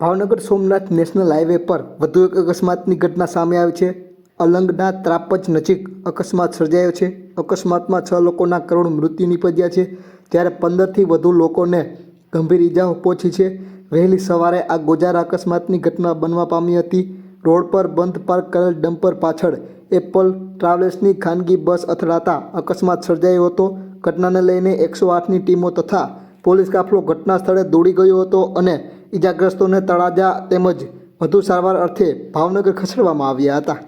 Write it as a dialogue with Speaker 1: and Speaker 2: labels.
Speaker 1: Bhavnagar Somnath national highway પર વધુ એક અકસ્માતની ઘટના સામે આવી છે। અલંગના ત્રાપજ નજીક અકસ્માત સર્જાયો છે। અકસ્માતમાં 6 લોકોના કરુણ મૃત્યુ નીપજ્યા છે, જ્યારે 15થી વધુ લોકોને ગંભીર ઇજાઓ પહોંચી છે। વહેલી સવારે આ ગોજારા અકસ્માતની ઘટના બનવા પામી હતી। રોડ પર બંધ પાર્ક કરેલ ડમ્પર પાછળ એપલ ટ્રાવેલ્સની ખાનગી બસ અથડાતા અકસ્માત સર્જાયો હતો। ઘટનાને લઈને 108ની ટીમો તથા પોલીસ કાફલો ઘટના સ્થળે દોડી ગયો હતો અને ઇજાગ્રસ્તોને તળાજા તેમજ વધુ સારવાર અર્થે ભાવનગર ખસેડવામાં આવ્યા હતા।